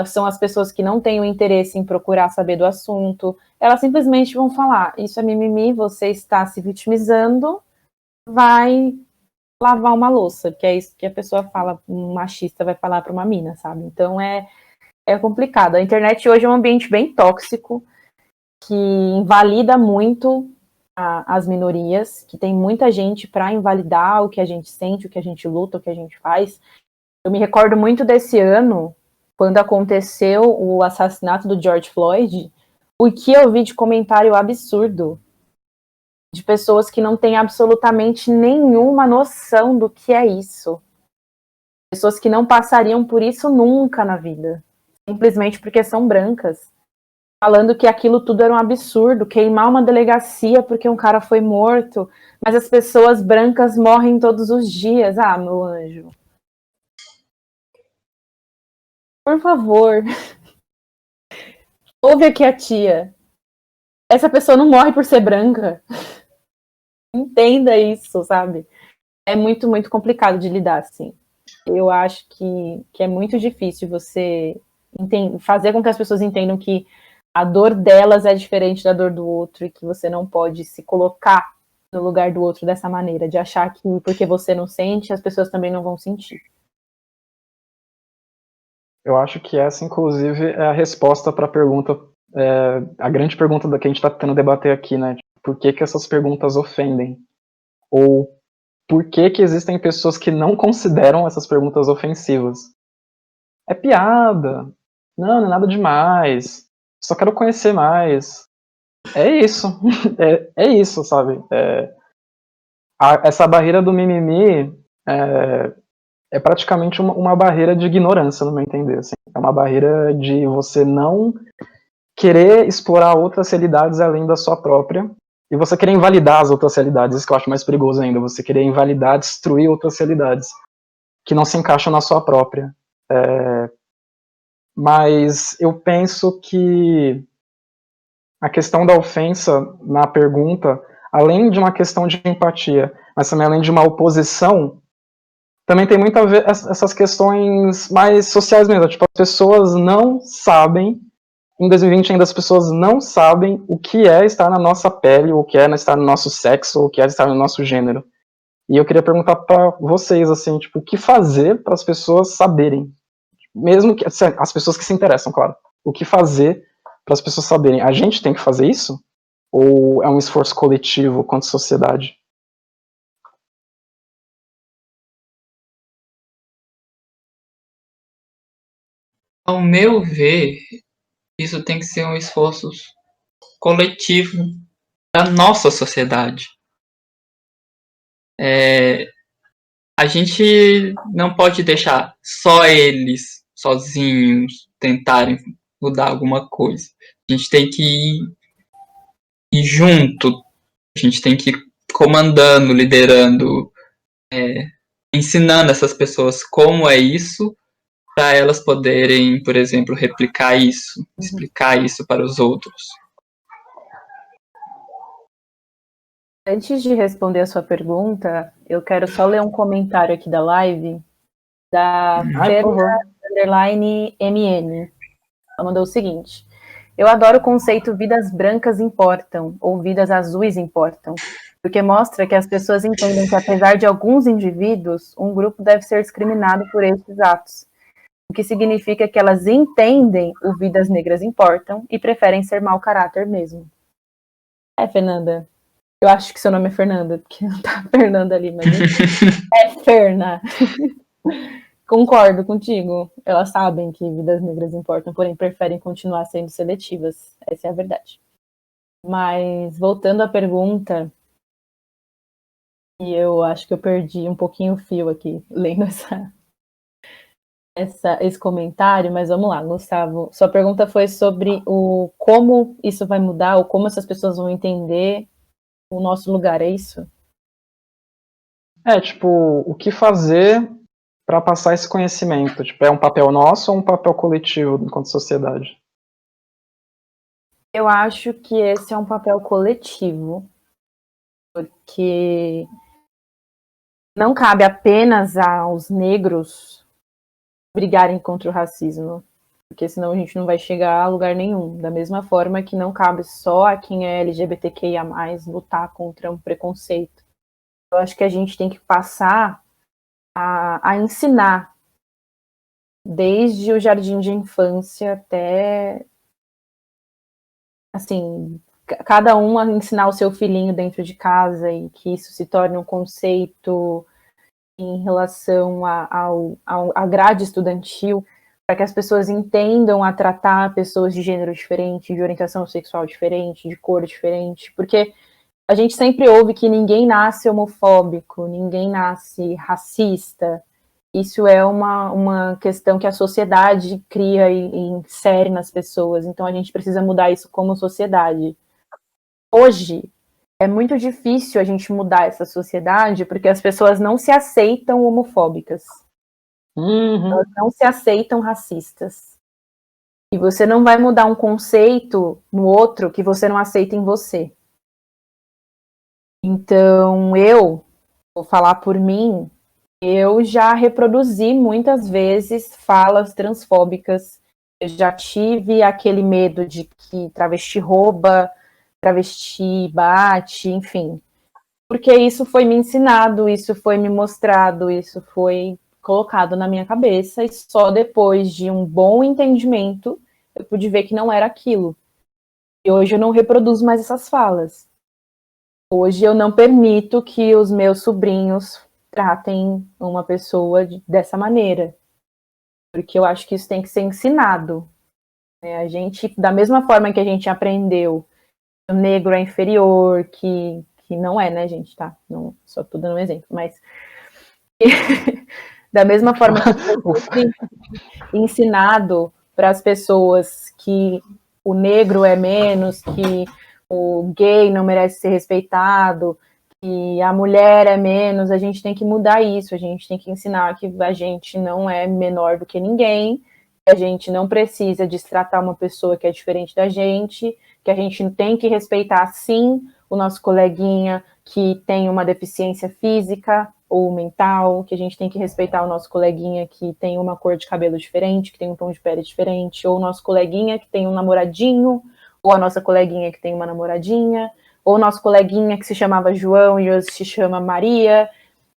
São as pessoas que não têm o interesse em procurar saber do assunto. Elas simplesmente vão falar, isso é mimimi, você está se vitimizando, vai lavar uma louça, que é isso que a pessoa fala, um machista vai falar para uma mina, sabe? Então é complicado. A internet hoje é um ambiente bem tóxico, que invalida muito as minorias, que tem muita gente para invalidar o que a gente sente, o que a gente luta, o que a gente faz. Eu me recordo muito desse ano, quando aconteceu o assassinato do George Floyd, o que eu vi de comentário absurdo de pessoas que não têm absolutamente nenhuma noção do que é isso. Pessoas que não passariam por isso nunca na vida, simplesmente porque são brancas, falando que aquilo tudo era um absurdo, queimar uma delegacia porque um cara foi morto, mas as pessoas brancas morrem todos os dias. Ah, meu anjo. Por favor. Ouve aqui a tia. Essa pessoa não morre por ser branca. Entenda isso, sabe? É muito, muito complicado de lidar, assim. Eu acho que é muito difícil você fazer com que as pessoas entendam que a dor delas é diferente da dor do outro e que você não pode se colocar no lugar do outro dessa maneira, de achar que porque você não sente, as pessoas também não vão sentir. Eu acho que essa, inclusive, é a resposta para a pergunta, a grande pergunta que a gente está tentando debater aqui, né? Por que essas perguntas ofendem? Ou por que existem pessoas que não consideram essas perguntas ofensivas? É piada. Não é nada demais. Só quero conhecer mais. É isso. É isso, sabe? Essa barreira do mimimi é praticamente uma barreira de ignorância, no meu entender. Assim. É uma barreira de você não querer explorar outras realidades além da sua própria, e você querer invalidar as outras realidades, isso que eu acho mais perigoso ainda, você querer invalidar, destruir outras realidades que não se encaixam na sua própria. Mas eu penso que a questão da ofensa na pergunta, além de uma questão de empatia, mas também além de uma oposição, também tem muito a ver essas questões mais sociais mesmo. Tipo, as pessoas não sabem, em 2020 ainda as pessoas não sabem o que é estar na nossa pele, o que é estar no nosso sexo, o que é estar no nosso gênero. E eu queria perguntar para vocês, assim, tipo, o que fazer para as pessoas saberem? Mesmo que as pessoas que se interessam, claro. O que fazer para as pessoas saberem? A gente tem que fazer isso? Ou é um esforço coletivo quanto sociedade? Ao meu ver, isso tem que ser um esforço coletivo da nossa sociedade. A gente não pode deixar só eles, sozinhos, tentarem mudar alguma coisa. A gente tem que ir junto, a gente tem que ir comandando, liderando, ensinando essas pessoas como é isso, para elas poderem, por exemplo, replicar isso, explicar isso para os outros. Antes de responder a sua pergunta, eu quero só ler um comentário aqui da live da Ferna_MN. Ela mandou o seguinte: eu adoro o conceito vidas brancas importam, ou vidas azuis importam, porque mostra que as pessoas entendem que apesar de alguns indivíduos, um grupo deve ser discriminado por esses atos, o que significa que elas entendem o vidas negras importam e preferem ser mau caráter mesmo. Fernanda, eu acho que seu nome é Fernanda, porque não tá Fernanda ali, mas é Ferna. Concordo contigo. Elas sabem que vidas negras importam, porém preferem continuar sendo seletivas. Essa é a verdade. Mas, voltando à pergunta, e eu acho que eu perdi um pouquinho o fio aqui, lendo esse comentário, mas vamos lá, Gustavo. Sua pergunta foi sobre o como isso vai mudar, ou como essas pessoas vão entender o nosso lugar, é isso? Tipo, o que fazer para passar esse conhecimento? Tipo, é um papel nosso ou um papel coletivo enquanto sociedade? Eu acho que esse é um papel coletivo, porque não cabe apenas aos negros brigarem contra o racismo, porque senão a gente não vai chegar a lugar nenhum. Da mesma forma que não cabe só a quem é LGBTQIA+, lutar contra um preconceito. Eu acho que a gente tem que passar a ensinar, desde o jardim de infância até, assim, cada um a ensinar o seu filhinho dentro de casa e que isso se torne um conceito em relação à grade estudantil, para que as pessoas entendam a tratar pessoas de gênero diferente, de orientação sexual diferente, de cor diferente, porque a gente sempre ouve que ninguém nasce homofóbico, ninguém nasce racista. Isso é uma questão que a sociedade cria e insere nas pessoas. Então, a gente precisa mudar isso como sociedade. Hoje, é muito difícil a gente mudar essa sociedade porque as pessoas não se aceitam homofóbicas. Elas não se aceitam racistas. E você não vai mudar um conceito no outro que você não aceita em você. Então, eu vou falar por mim, eu já reproduzi muitas vezes falas transfóbicas. Eu já tive aquele medo de que travesti rouba, travesti bate, enfim. Porque isso foi me ensinado, isso foi me mostrado, isso foi colocado na minha cabeça, e só depois de um bom entendimento eu pude ver que não era aquilo. E hoje eu não reproduzo mais essas falas. Hoje eu não permito que os meus sobrinhos tratem uma pessoa dessa maneira. Porque eu acho que isso tem que ser ensinado. A gente, da mesma forma que a gente aprendeu que o negro é inferior, que não é, né, gente, tá? Não, só tô dando um exemplo, mas da mesma forma que foi ensinado para as pessoas que o negro é menos, que o gay não merece ser respeitado, que a mulher é menos, a gente tem que mudar isso, a gente tem que ensinar que a gente não é menor do que ninguém, que a gente não precisa destratar uma pessoa que é diferente da gente, que a gente tem que respeitar, sim, o nosso coleguinha que tem uma deficiência física ou mental, que a gente tem que respeitar o nosso coleguinha que tem uma cor de cabelo diferente, que tem um tom de pele diferente, ou o nosso coleguinha que tem um namoradinho, ou a nossa coleguinha que tem uma namoradinha, ou o nosso coleguinha que se chamava João e hoje se chama Maria.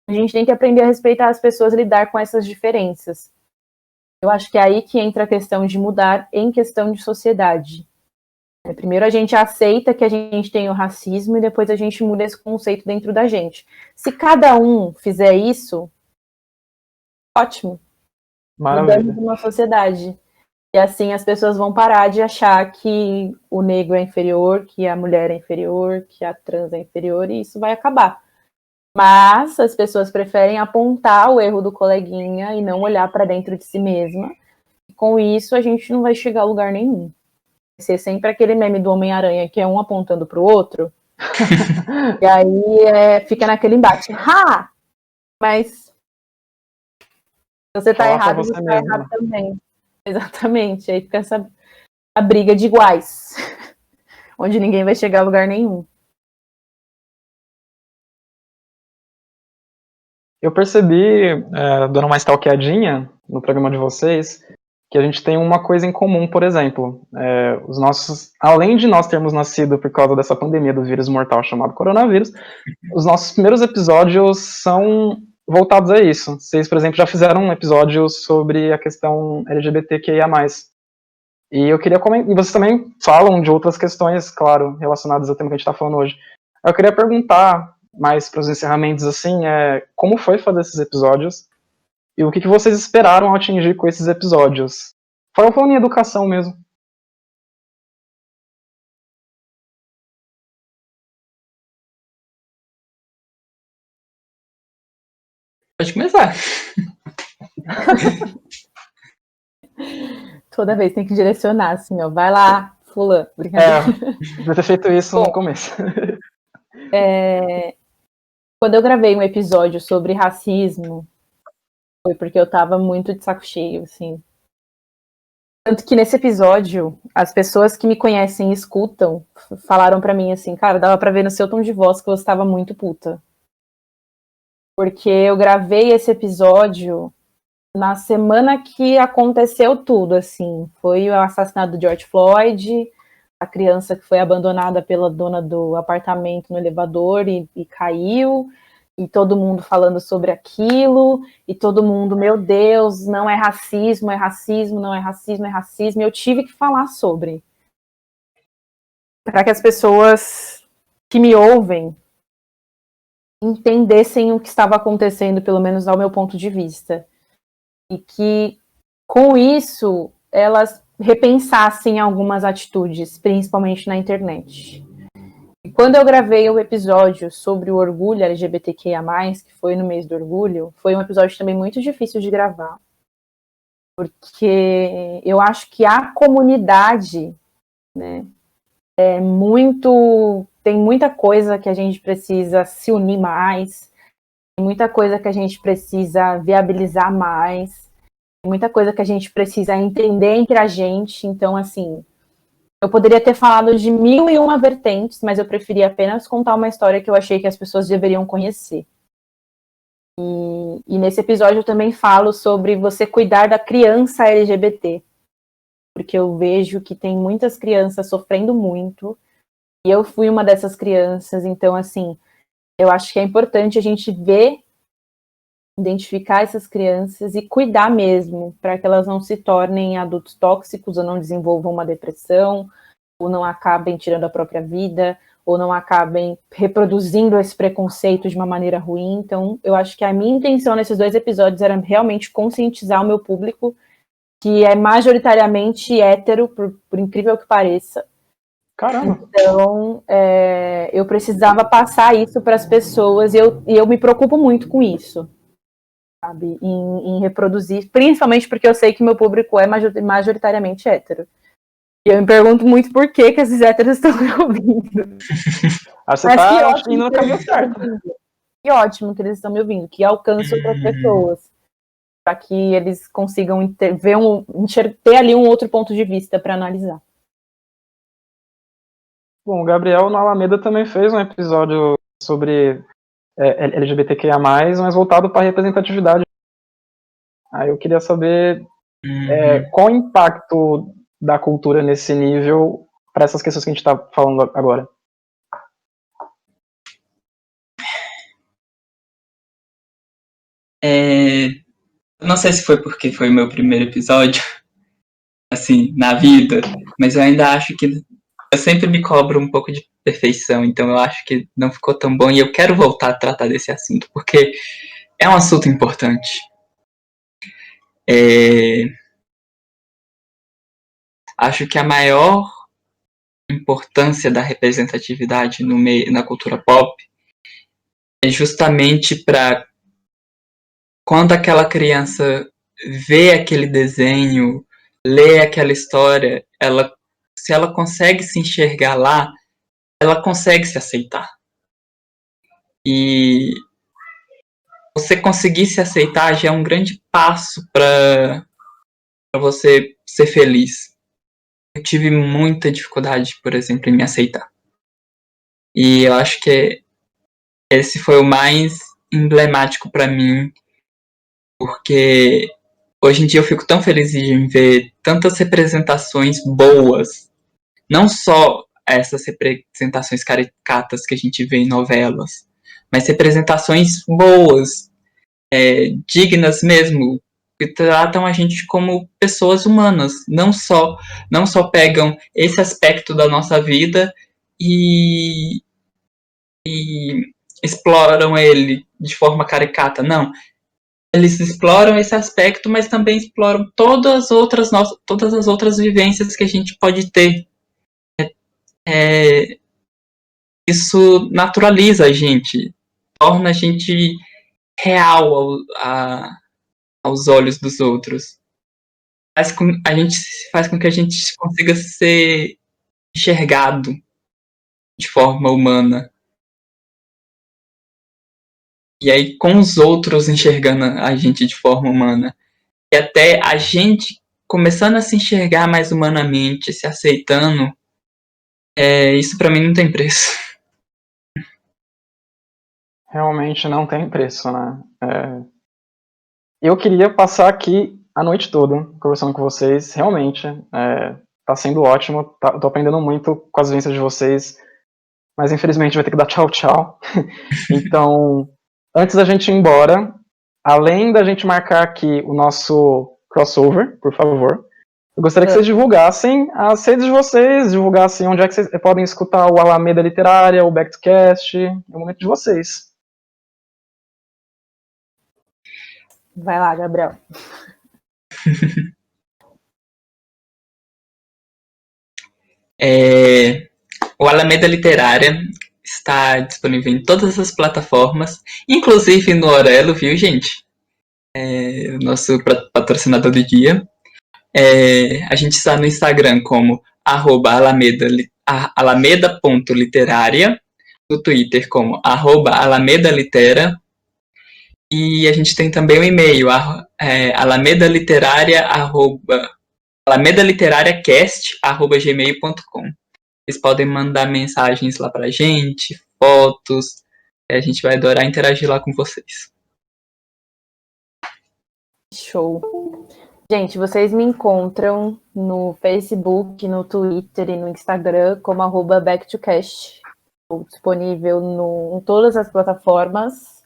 A gente tem que aprender a respeitar as pessoas e lidar com essas diferenças. Eu acho que é aí que entra a questão de mudar em questão de sociedade. Primeiro a gente aceita que a gente tem o racismo e depois a gente muda esse conceito dentro da gente. Se cada um fizer isso, ótimo. Maravilha. Mudamos uma sociedade. E assim as pessoas vão parar de achar que o negro é inferior, que a mulher é inferior, que a trans é inferior, e isso vai acabar. Mas as pessoas preferem apontar o erro do coleguinha e não olhar para dentro de si mesma. E com isso a gente não vai chegar a lugar nenhum. Vai ser sempre aquele meme do Homem-Aranha que é um apontando para o outro. E aí fica naquele embate. Ha! Mas se você tá errado, você tá errado também. Exatamente. Aí fica a briga de iguais, onde ninguém vai chegar a lugar nenhum. Eu percebi, dando uma stalkeadinha no programa de vocês, que a gente tem uma coisa em comum, por exemplo. Os nossos, além de nós termos nascido por causa dessa pandemia do vírus mortal chamado coronavírus, os nossos primeiros episódios são voltados a isso. Vocês, por exemplo, já fizeram um episódio sobre a questão LGBTQIA+. E eu queria comentar, e vocês também falam de outras questões, claro, relacionadas ao tema que a gente está falando hoje. Eu queria perguntar, mais para os encerramentos, assim, como foi fazer esses episódios e o que vocês esperaram atingir com esses episódios? Falando em educação mesmo. Pode começar. Toda vez tem que direcionar, assim, ó. Vai lá, fulano. Brincadeira. Devia ter feito isso no começo. Quando eu gravei um episódio sobre racismo, foi porque eu tava muito de saco cheio, assim. Tanto que nesse episódio, as pessoas que me conhecem e escutam falaram pra mim assim, cara, dava pra ver no seu tom de voz que você tava muito puta. Porque eu gravei esse episódio na semana que aconteceu tudo, assim. Foi o assassinato do George Floyd, a criança que foi abandonada pela dona do apartamento no elevador e caiu, e todo mundo falando sobre aquilo, e todo mundo, meu Deus, não é racismo, é racismo, não é racismo, é racismo. E eu tive que falar sobre. Para que as pessoas que me ouvem entendessem o que estava acontecendo, pelo menos ao meu ponto de vista. E que, com isso, elas repensassem algumas atitudes, principalmente na internet. E quando eu gravei o episódio sobre o orgulho LGBTQIA+, que foi no mês do orgulho, foi um episódio também muito difícil de gravar. Porque eu acho que a comunidade, né, tem muita coisa que a gente precisa se unir mais, tem muita coisa que a gente precisa viabilizar mais, tem muita coisa que a gente precisa entender entre a gente. Então, assim, eu poderia ter falado de 1001 vertentes, mas eu preferi apenas contar uma história que eu achei que as pessoas deveriam conhecer. E nesse episódio eu também falo sobre você cuidar da criança LGBT, porque eu vejo que tem muitas crianças sofrendo muito, e eu fui uma dessas crianças. Então, assim, eu acho que é importante a gente ver, identificar essas crianças e cuidar mesmo, para que elas não se tornem adultos tóxicos ou não desenvolvam uma depressão, ou não acabem tirando a própria vida, ou não acabem reproduzindo esse preconceito de uma maneira ruim. Então, eu acho que a minha intenção nesses 2 episódios era realmente conscientizar o meu público, que é majoritariamente hétero, por incrível que pareça. Caramba! Então, eu precisava passar isso para as pessoas, e eu me preocupo muito com isso, sabe? Em reproduzir, principalmente porque eu sei que meu público é majoritariamente hétero. E eu me pergunto muito por que esses héteros estão me ouvindo. Você Mas que tá ótimo indo no que eles caminho estão me certo. ouvindo. Que ótimo que eles estão me ouvindo, que alcance outras pessoas, para que eles consigam ter ali um outro ponto de vista para analisar. Bom, o Gabriel no Alameda também fez um episódio sobre LGBTQIA+, mas voltado para representatividade. Aí eu queria saber qual o impacto da cultura nesse nível para essas questões que a gente está falando agora. Não sei se foi porque foi o meu primeiro episódio, assim, na vida, mas eu ainda acho que eu sempre me cobro um pouco de perfeição, então eu acho que não ficou tão bom e eu quero voltar a tratar desse assunto, porque é um assunto importante. Acho que a maior importância da representatividade na cultura pop é justamente para quando aquela criança vê aquele desenho, lê aquela história, se ela consegue se enxergar lá, ela consegue se aceitar. E você conseguir se aceitar já é um grande passo para você ser feliz. Eu tive muita dificuldade, por exemplo, em me aceitar. E eu acho que esse foi o mais emblemático para mim, porque hoje em dia eu fico tão feliz em ver tantas representações boas, não só essas representações caricatas que a gente vê em novelas, mas representações boas, dignas mesmo, que tratam a gente como pessoas humanas, não só pegam esse aspecto da nossa vida e exploram ele de forma caricata, não. Eles exploram esse aspecto, mas também exploram todas as outras vivências que a gente pode ter. Isso naturaliza a gente, torna a gente real aos olhos dos outros. Faz com que a gente consiga ser enxergado de forma humana. E aí, com os outros enxergando a gente de forma humana. E até a gente começando a se enxergar mais humanamente, se aceitando, isso pra mim não tem preço. Realmente não tem preço, né? Eu queria passar aqui a noite toda conversando com vocês. Realmente, tá sendo ótimo. Tô aprendendo muito com as vivências de vocês. Mas infelizmente vai ter que dar tchau, tchau. Então, antes da gente ir embora, além da gente marcar aqui o nosso crossover, por favor, eu gostaria que vocês divulgassem as redes de vocês, divulgassem onde é que vocês podem escutar o Alameda Literária, o Back2Cast, é o momento de vocês. Vai lá, Gabriel. O Alameda Literária está disponível em todas as plataformas, inclusive no Orelo, viu, gente? O nosso patrocinador do dia. A gente está no Instagram como @alameda.literária, no Twitter como @alamedalitera, e a gente tem também o e-mail alamedaliteraria@gmail.com. Vocês podem mandar mensagens lá pra gente, fotos, a gente vai adorar interagir lá com vocês. Show. Gente, vocês me encontram no Facebook, no Twitter e no Instagram como @backtocast. Estou disponível em todas as plataformas,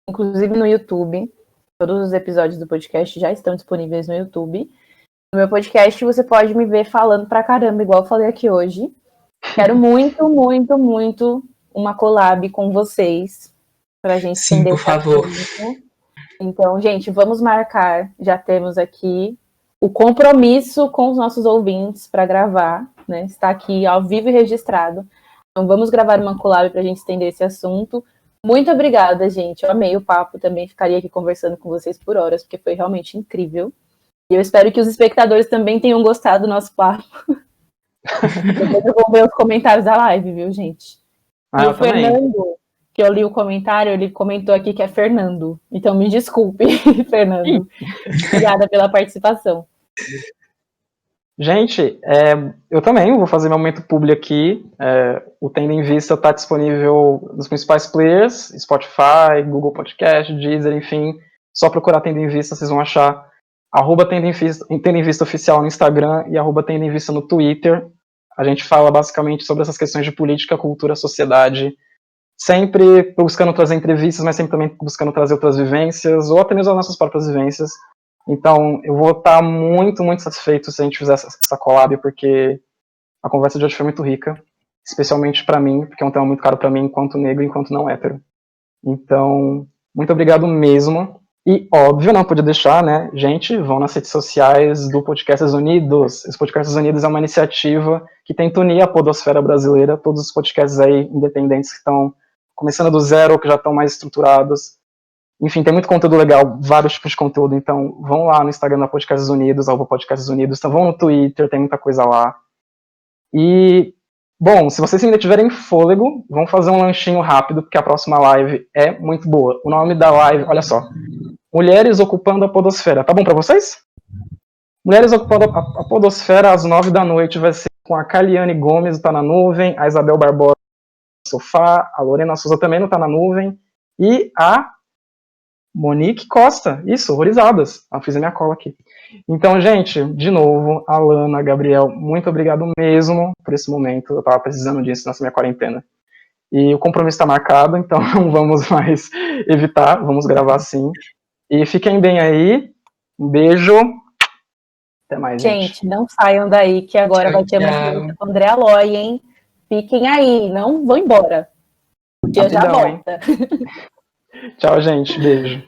inclusive no YouTube. Todos os episódios do podcast já estão disponíveis no YouTube. No meu podcast você pode me ver falando pra caramba, igual eu falei aqui hoje. Quero muito, muito, muito uma collab com vocês pra gente Sim, entender por favor. Então, gente, vamos marcar. Já temos aqui o compromisso com os nossos ouvintes para gravar, né? Está aqui ao vivo e registrado. Então, vamos gravar uma collab para a gente estender esse assunto. Muito obrigada, gente. Eu amei o papo. Também ficaria aqui conversando com vocês por horas, porque foi realmente incrível. E eu espero que os espectadores também tenham gostado do nosso papo. Depois eu vou ver os comentários da live, viu, gente? E o Fernando, que eu li o comentário, ele comentou aqui que é Fernando. Então me desculpe, Fernando. Obrigada pela participação. Gente, eu também vou fazer meu momento público aqui. O Tendo em Vista está disponível nos principais players, Spotify, Google Podcast, Deezer, enfim. Só procurar Tendo em Vista, vocês vão achar @Tendo em Vista oficial no Instagram e @Tendo em Vista no Twitter. A gente fala basicamente sobre essas questões de política, cultura, sociedade, sempre buscando trazer entrevistas, mas sempre também buscando trazer outras vivências, ou até mesmo as nossas próprias vivências. Então, eu vou estar muito, muito satisfeito se a gente fizer essa collab, porque a conversa de hoje foi muito rica, especialmente para mim, porque é um tema muito caro para mim, enquanto negro e enquanto não hétero. Então, muito obrigado mesmo. E, óbvio, não podia deixar, né? Gente, vão nas redes sociais do Podcasts Unidos. Esse Podcasts Unidos é uma iniciativa que tenta unir a podosfera brasileira, todos os podcasts aí independentes que estão começando do zero ou que já estão mais estruturados. Enfim, tem muito conteúdo legal, vários tipos de conteúdo, então vão lá no Instagram da Podcasts Unidos, @Podcasts Unidos, então vão no Twitter, tem muita coisa lá. E, bom, se vocês ainda tiverem fôlego, vão fazer um lanchinho rápido, porque a próxima live é muito boa. O nome da live, olha só, Mulheres Ocupando a Podosfera, tá bom pra vocês? Mulheres Ocupando a Podosfera, às 9 da noite, vai ser com a Caliane Gomes, tá na nuvem, a Isabel Barbosa no sofá, a Lorena Souza também não tá na nuvem, e a Monique Costa, isso, Horrorizadas, eu fiz a minha cola aqui. Então, gente, de novo, Alana, Gabriel, muito obrigado mesmo por esse momento, eu tava precisando disso nessa minha quarentena. E o compromisso está marcado, então não vamos mais evitar, vamos gravar sim. E fiquem bem aí, um beijo, até mais, gente. Gente, não saiam daí, que agora vai ter uma entrevista com o André Aloy, hein? Fiquem aí, não vão embora. Eu já volto. Tchau, gente, beijo.